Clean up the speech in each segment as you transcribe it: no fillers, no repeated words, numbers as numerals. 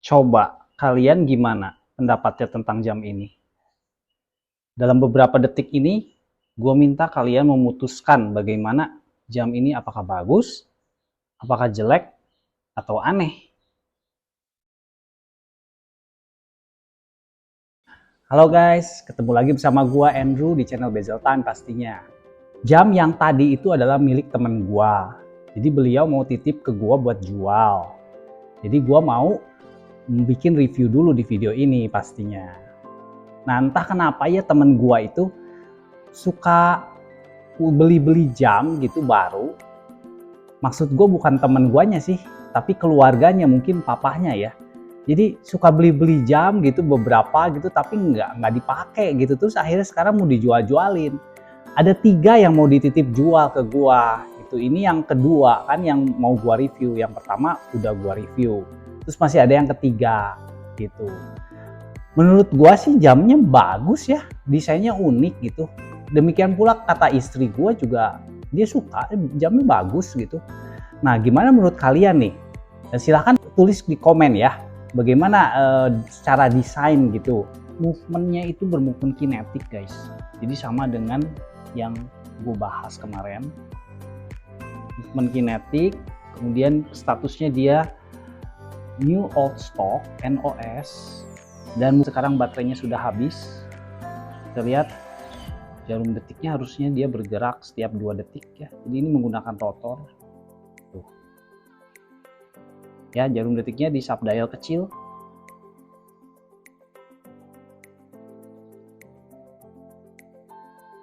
Coba kalian gimana pendapatnya tentang jam ini? Dalam beberapa detik ini, gue minta kalian memutuskan bagaimana jam ini apakah bagus, apakah jelek, atau aneh. Halo guys, ketemu lagi bersama gue Andrew di channel Bezel Time pastinya. Jam yang tadi itu adalah milik temen gue. Jadi beliau mau titip ke gue buat jual. Jadi gue mau bikin review dulu di video ini pastinya. Nah entah kenapa ya temen gue itu suka beli-beli jam gitu baru. Maksud gue bukan temen guanya sih, tapi keluarganya, mungkin papahnya ya. Jadi suka beli-beli jam gitu beberapa gitu, tapi nggak dipakai gitu. Terus akhirnya sekarang mau dijual-jualin. Ada 3 yang mau dititip jual ke gua. Ini yang kedua kan yang mau gua review. Yang pertama udah gua review. Terus masih ada yang ketiga gitu. Menurut gua sih jamnya bagus ya, desainnya unik gitu. Demikian pula kata istri gua juga, dia suka jamnya bagus gitu. Nah gimana menurut kalian nih? Silahkan tulis di komen ya, bagaimana secara desain gitu. Movementnya itu bermovement kinetik guys, jadi sama dengan yang gue bahas kemarin. Movement kinetik, kemudian statusnya dia new old stock NOS, dan sekarang baterainya sudah habis. Kita lihat jarum detiknya harusnya dia bergerak setiap 2 detik ya, jadi ini menggunakan rotor. Tuh. Ya, jarum detiknya di sub dial kecil.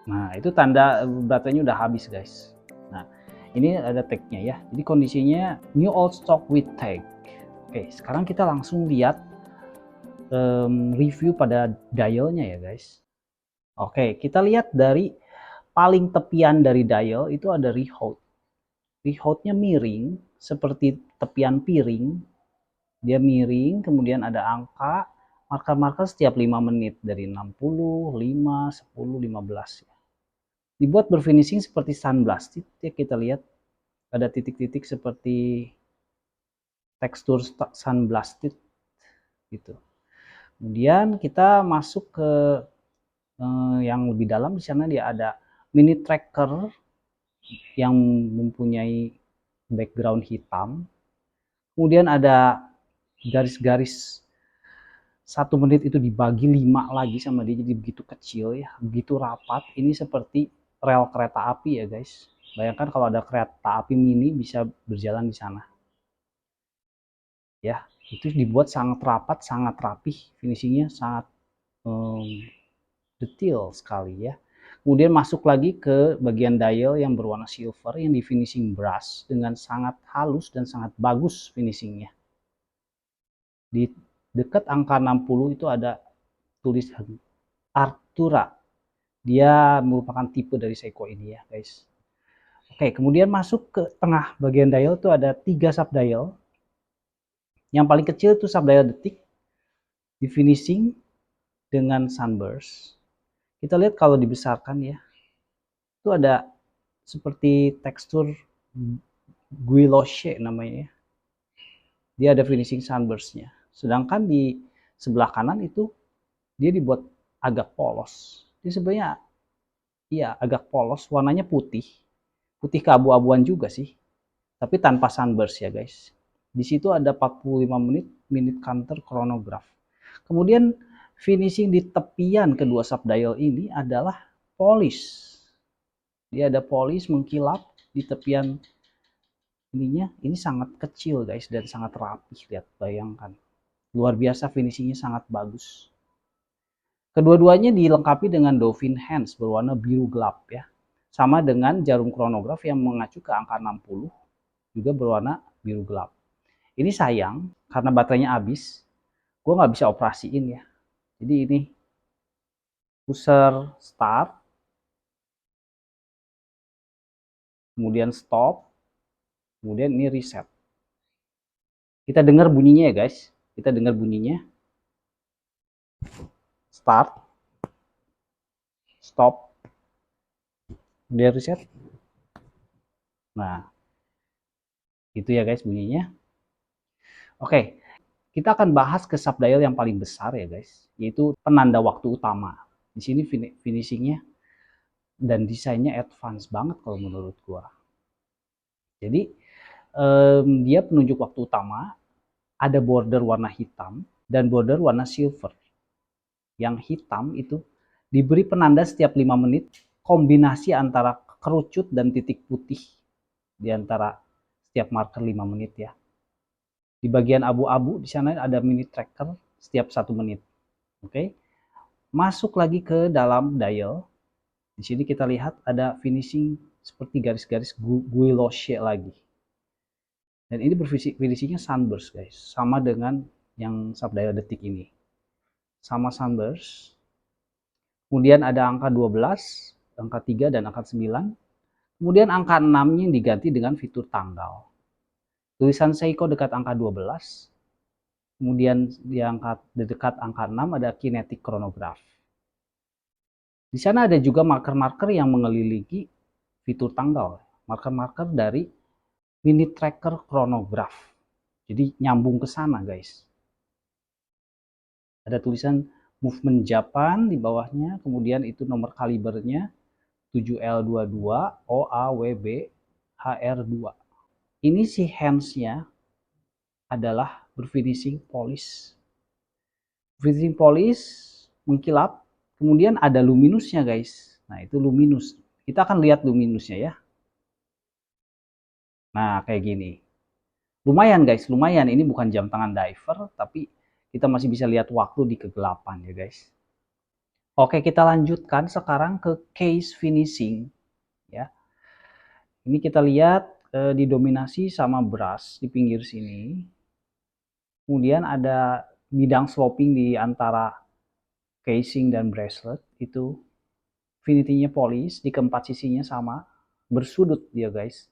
Nah, itu tanda baterainya udah habis guys. Nah, ini ada tag-nya ya. Jadi kondisinya new old stock with tag. Oke, sekarang kita langsung lihat review pada dialnya ya guys. Oke, kita lihat dari paling tepian dari dial itu ada rehaut. Rehautnya miring seperti tepian piring. Dia miring, kemudian ada angka marker-marker setiap 5 menit dari 60, 5, 10, 15 ya. Dibuat berfinishing seperti sunblasted ya, kita lihat ada titik-titik seperti tekstur sunblasted gitu. Kemudian kita masuk ke yang lebih dalam. Di sana dia ada mini tracker yang mempunyai background hitam. Kemudian ada garis-garis 1 menit itu dibagi 5 lagi sama dia, jadi begitu kecil ya, begitu rapat. Ini seperti rel kereta api ya guys. Bayangkan kalau ada kereta api mini bisa berjalan di sana. Ya, itu dibuat sangat rapat, sangat rapih, finishingnya sangat detail sekali ya. Kemudian masuk lagi ke bagian dial yang berwarna silver yang di finishing brush dengan sangat halus dan sangat bagus finishingnya. Di dekat angka 60 itu ada tulisan Artura. Dia merupakan tipe dari Seiko ini ya guys. Oke, kemudian masuk ke tengah bagian dial itu ada 3 sub dial. Yang paling kecil itu sub dial detik, di finishing dengan sunburst. Kita lihat kalau dibesarkan ya, itu ada seperti tekstur guilloche namanya ya. Dia ada finishing sunburstnya. Sedangkan di sebelah kanan itu dia dibuat agak polos. Dia sebenarnya iya agak polos, warnanya putih. Putih keabu-abuan juga sih. Tapi tanpa sunburst ya guys. Di situ ada 45 menit minute counter chronograph. Kemudian finishing di tepian kedua subdial ini adalah polish. Dia ada polish mengkilap di tepian ininya. Ini sangat kecil guys dan sangat rapih, lihat, bayangkan. Luar biasa, finishingnya sangat bagus. Kedua-duanya dilengkapi dengan dolphin hands berwarna biru gelap ya. Sama dengan jarum chronograph yang mengacu ke angka 60 juga berwarna biru gelap. Ini sayang karena baterainya habis, gue nggak bisa operasiin ya. Jadi ini puser start, kemudian stop, kemudian ini reset. Kita dengar bunyinya ya guys. Kita dengar bunyinya. Start, stop, kemudian reset. Nah, itu ya guys bunyinya. Oke, Kita akan bahas ke subdial yang paling besar ya guys, yaitu penanda waktu utama. Di sini finishingnya dan desainnya advance banget kalau menurut gua. Jadi dia penunjuk waktu utama, ada border warna hitam dan border warna silver. Yang hitam itu diberi penanda setiap 5 menit, kombinasi antara kerucut dan titik putih di antara setiap marker 5 menit ya. Di bagian abu-abu di sana ada minute tracker setiap 1 menit. Oke. Masuk lagi ke dalam dial. Di sini kita lihat ada finishing seperti garis-garis guillotine lagi. Dan ini finishingnya sunburst guys, sama dengan yang subdial detik ini. Sama sunburst. Kemudian ada angka 12, angka 3 dan angka 9. Kemudian angka 6-nya yang diganti dengan fitur tanggal. Tulisan Seiko dekat angka 12. Kemudian di dekat angka 6 ada kinetic chronograph. Di sana ada juga marker-marker yang mengelilingi fitur tanggal. Marker-marker dari minute tracker chronograph. Jadi nyambung ke sana guys. Ada tulisan movement Japan di bawahnya, kemudian itu nomor kalibernya 7L22 OAWB HR2. Ini si hands-nya adalah berfinishing polish. Finishing polish mengkilap, kemudian ada luminusnya guys. Nah itu luminus. Kita akan lihat luminusnya ya. Nah kayak gini. Lumayan guys, lumayan. Ini bukan jam tangan diver, tapi kita masih bisa lihat waktu di kegelapan ya guys. Oke, kita lanjutkan sekarang ke case finishing ya. Ini kita lihat didominasi sama brush di pinggir sini. Kemudian ada bidang sloping di antara casing dan bracelet, itu finity-nya polish, di keempat sisinya sama, bersudut dia guys.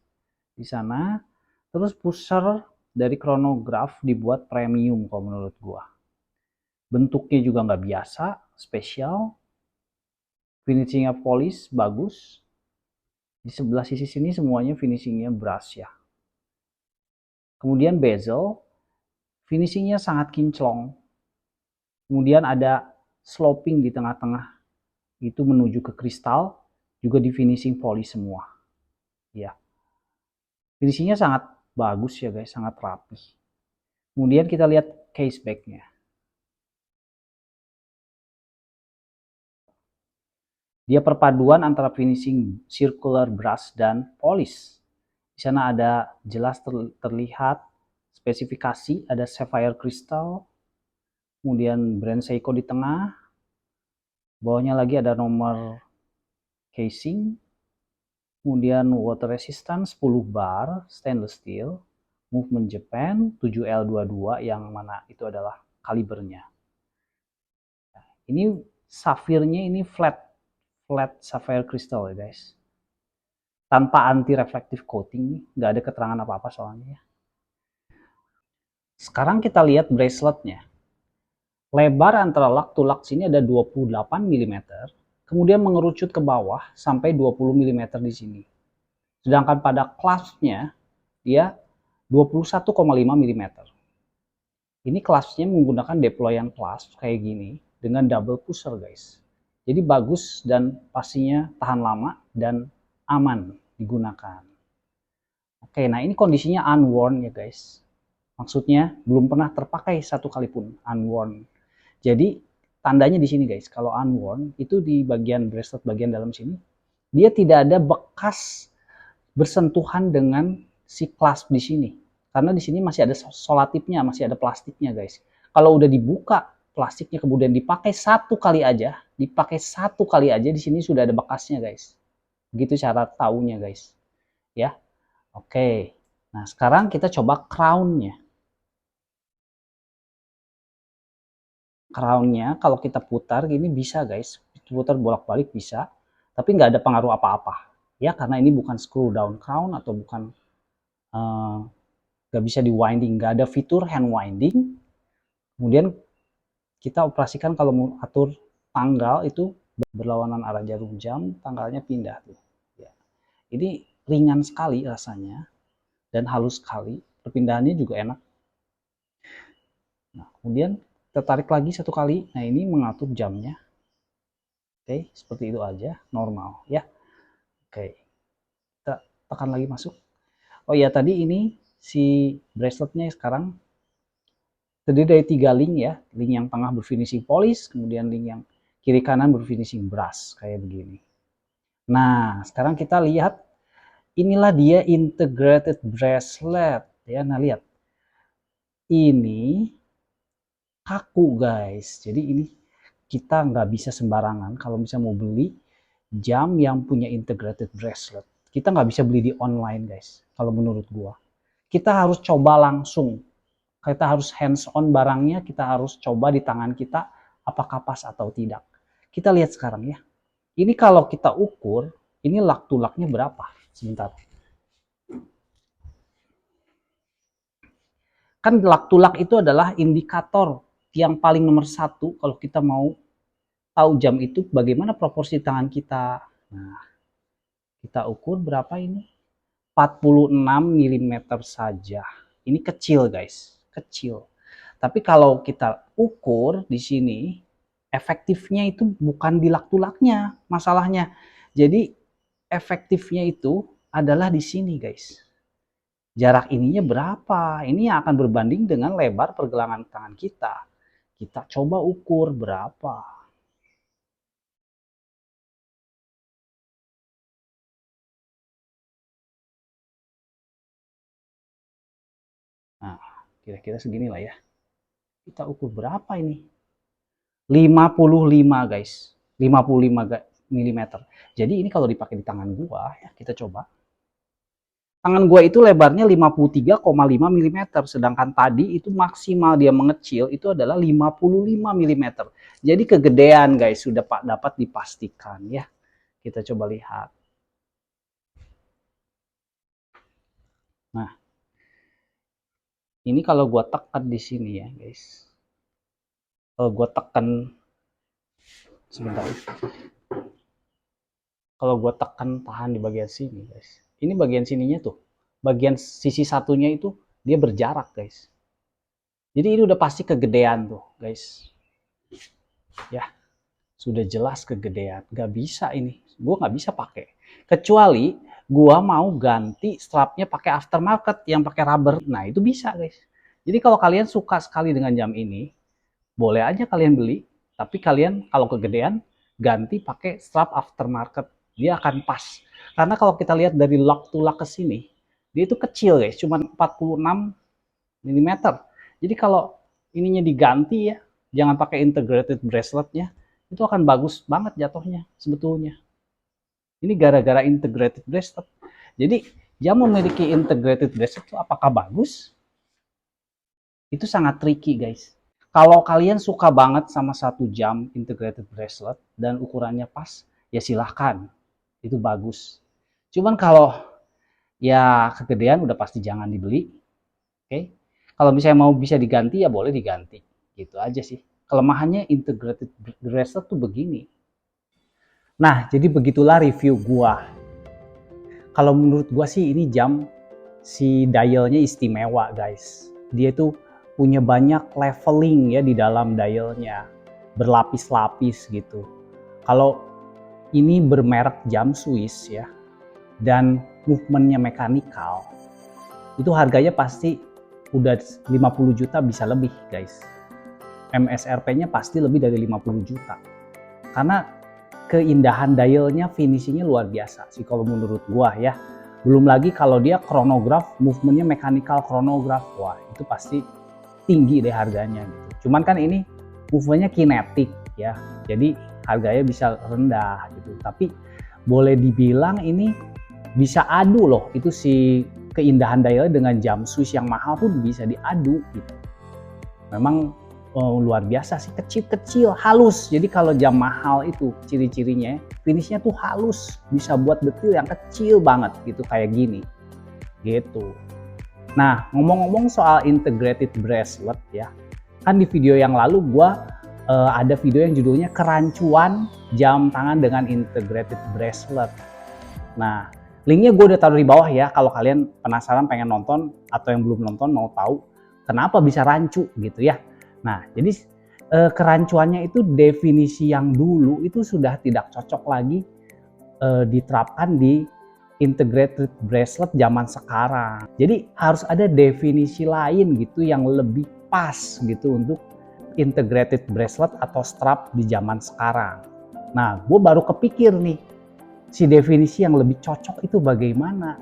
Di sana, terus pusher dari chronograph dibuat premium kalau menurut gua. Bentuknya juga nggak biasa, spesial. Finishingnya polish, bagus. Di sebelah sisi sini semuanya finishingnya brush ya. Kemudian bezel, finishingnya sangat kinclong. Kemudian ada sloping di tengah-tengah, itu menuju ke kristal, juga di finishing polish semua. Ya. Finishingnya sangat bagus ya guys, sangat rapi. Kemudian kita lihat case back-nya. Dia perpaduan antara finishing circular brush dan polish. Di sana ada jelas terlihat spesifikasi, ada sapphire crystal, kemudian brand Seiko di tengah, bawahnya lagi ada nomor casing, kemudian water resistance 10 bar stainless steel, movement Japan 7L22 yang mana itu adalah kalibernya. Ini safirnya ini flat sapphire crystal ya guys, tanpa anti reflective coating nih, nggak ada keterangan apa-apa soalnya ya. Sekarang kita lihat braceletnya. Lebar antara lug to lug sini ada 28 mm, kemudian mengerucut ke bawah sampai 20 mm di sini. Sedangkan pada claspnya dia 21,5 mm. Ini claspnya menggunakan deployan clasp kayak gini dengan double pusher guys. Jadi bagus dan pastinya tahan lama dan aman digunakan. Oke, nah ini kondisinya unworn ya guys. Maksudnya belum pernah terpakai satu kali pun, unworn. Jadi tandanya di sini guys, kalau unworn itu di bagian bracelet bagian dalam sini, dia tidak ada bekas bersentuhan dengan si clasp di sini. Karena di sini masih ada solatipnya, masih ada plastiknya guys. Kalau udah dibuka plastiknya kemudian dipakai satu kali aja di sini sudah ada bekasnya guys. Begitu cara taunya guys. Ya. Oke. Nah, sekarang kita coba crown-nya. Crown-nya kalau kita putar gini bisa guys. Putar bolak-balik bisa, tapi nggak ada pengaruh apa-apa. Ya, karena ini bukan screw down crown atau bukan nggak bisa di winding, nggak ada fitur hand winding. Kemudian kita operasikan kalau mau atur tanggal itu berlawanan arah jarum jam, tanggalnya pindah tuh. Ya. Ini ringan sekali rasanya dan halus sekali. Perpindahannya juga enak. Kemudian kita tarik lagi satu kali. Nah, ini mengatur jamnya. Oke, seperti itu aja, normal ya. Oke, kita tekan lagi masuk. Oh ya, tadi ini si braceletnya sekarang terdiri dari 3 link ya. Link yang tengah berfinishing polish, kemudian link yang kiri kanan berfinishing brass, kayak begini. Nah, sekarang kita lihat, inilah dia integrated bracelet ya. Nah, lihat. Ini kaku guys. Jadi ini kita nggak bisa sembarangan kalau misalnya mau beli jam yang punya integrated bracelet. Kita nggak bisa beli di online guys. Kalau menurut gua, kita harus coba langsung. Kita harus hands on barangnya. Kita harus coba di tangan kita apakah pas atau tidak. Kita lihat sekarang ya. Ini kalau kita ukur, ini lak to laknya berapa? Sebentar. Kan lak to lak itu adalah indikator yang paling nomor satu kalau kita mau tahu jam itu bagaimana proporsi tangan kita. Nah, kita ukur berapa ini? 46 mm saja. Ini kecil guys, kecil. Tapi kalau kita ukur di sini, efektifnya itu bukan di lak to laknya masalahnya. Jadi efektifnya itu adalah di sini guys. Jarak ininya berapa? Ini yang akan berbanding dengan lebar pergelangan tangan kita. Kita coba ukur berapa. Nah, kira-kira segini lah ya. Kita ukur berapa ini? 55 guys. 55 mm. Jadi ini kalau dipakai di tangan gua ya, kita coba. Tangan gua itu lebarnya 53,5 mm, sedangkan tadi itu maksimal dia mengecil itu adalah 55 mm. Jadi kegedean guys, sudah Pak dapat dipastikan ya. Kita coba lihat. Nah, ini kalau gua tekan di sini ya guys. Kalau gua tekan sebentar. Kalau gua tekan tahan di bagian sini guys. Ini bagian sininya tuh. Bagian sisi satunya itu dia berjarak guys. Jadi ini udah pasti kegedean tuh guys. Ya, sudah jelas kegedean. Gak bisa ini. Gua nggak bisa pakai. Kecuali gua mau ganti strapnya pakai aftermarket yang pakai rubber. Nah itu bisa guys. Jadi kalau kalian suka sekali dengan jam ini, boleh aja kalian beli. Tapi kalian kalau kegedean, ganti pakai strap aftermarket. Dia akan pas. Karena kalau kita lihat dari lock to lock ke sini, dia itu kecil guys, cuma 46 mm. Jadi kalau ininya diganti ya, jangan pakai integrated braceletnya, itu akan bagus banget jatuhnya sebetulnya. Ini gara-gara integrated bracelet. Jadi jam memiliki integrated bracelet itu apakah bagus? Itu sangat tricky guys. Kalau kalian suka banget sama satu jam integrated bracelet dan ukurannya pas, ya silahkan. Itu bagus. Cuman kalau ya kegedean udah pasti jangan dibeli. Oke. Kalau misalnya mau bisa diganti ya boleh diganti. Gitu aja sih. Kelemahannya integrated bracelet tuh begini. Nah, jadi begitulah review gua. Kalau menurut gua sih ini jam si dialnya istimewa, guys. Dia tuh punya banyak leveling ya di dalam dialnya. Berlapis-lapis gitu. Kalau ini bermerek jam Swiss ya. Dan movementnya mekanikal. Itu harganya pasti udah 50 juta bisa lebih guys. MSRP-nya pasti lebih dari 50 juta. Karena keindahan dialnya, finishingnya luar biasa sih kalau menurut gua ya. Belum lagi kalau dia chronograph, movementnya mechanical chronograph, wah itu pasti tinggi deh harganya gitu. Cuman kan ini movementnya kinetik ya, jadi harganya bisa rendah gitu. Tapi boleh dibilang ini bisa adu loh, itu si keindahan dial dengan jam Swiss yang mahal pun bisa diadu gitu. Memang luar biasa sih, kecil-kecil, halus. Jadi kalau jam mahal itu ciri-cirinya, finishnya tuh halus, bisa buat detail yang kecil banget gitu kayak gini, gitu. Nah ngomong-ngomong soal integrated bracelet ya, kan di video yang lalu gua ada video yang judulnya kerancuan jam tangan dengan integrated bracelet. Nah linknya gue udah taruh di bawah ya, kalau kalian penasaran pengen nonton atau yang belum nonton mau tahu kenapa bisa rancu gitu ya. Nah, jadi kerancuannya itu definisi yang dulu itu sudah tidak cocok lagi diterapkan di integrated bracelet zaman sekarang. Jadi harus ada definisi lain gitu yang lebih pas gitu untuk integrated bracelet atau strap di zaman sekarang. Nah, gue baru kepikir nih, si definisi yang lebih cocok itu bagaimana.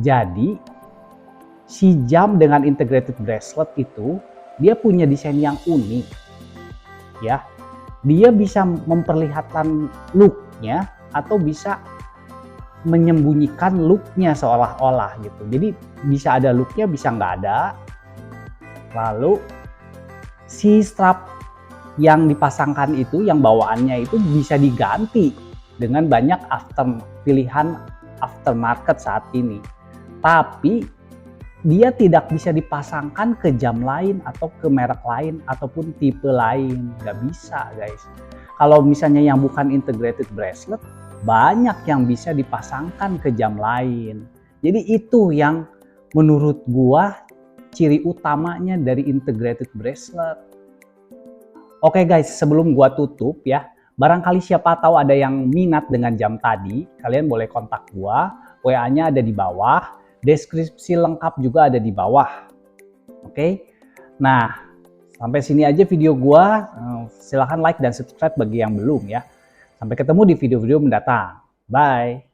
Jadi, si jam dengan integrated bracelet itu, dia punya desain yang unik. Ya, dia bisa memperlihatkan look-nya atau bisa menyembunyikan look-nya seolah-olah gitu. Jadi bisa ada look-nya, bisa nggak ada. Lalu si strap yang dipasangkan itu, yang bawaannya itu bisa diganti dengan banyak pilihan aftermarket saat ini. Tapi dia tidak bisa dipasangkan ke jam lain atau ke merek lain ataupun tipe lain. Nggak bisa guys. Kalau misalnya yang bukan integrated bracelet, banyak yang bisa dipasangkan ke jam lain. Jadi itu yang menurut gua ciri utamanya dari integrated bracelet. Oke guys, sebelum gua tutup ya, barangkali siapa tahu ada yang minat dengan jam tadi, kalian boleh kontak gua, WA-nya ada di bawah, deskripsi lengkap juga ada di bawah. Oke. Nah, sampai sini aja video gua. Silahkan like dan subscribe bagi yang belum ya. Sampai ketemu di video-video mendatang. Bye.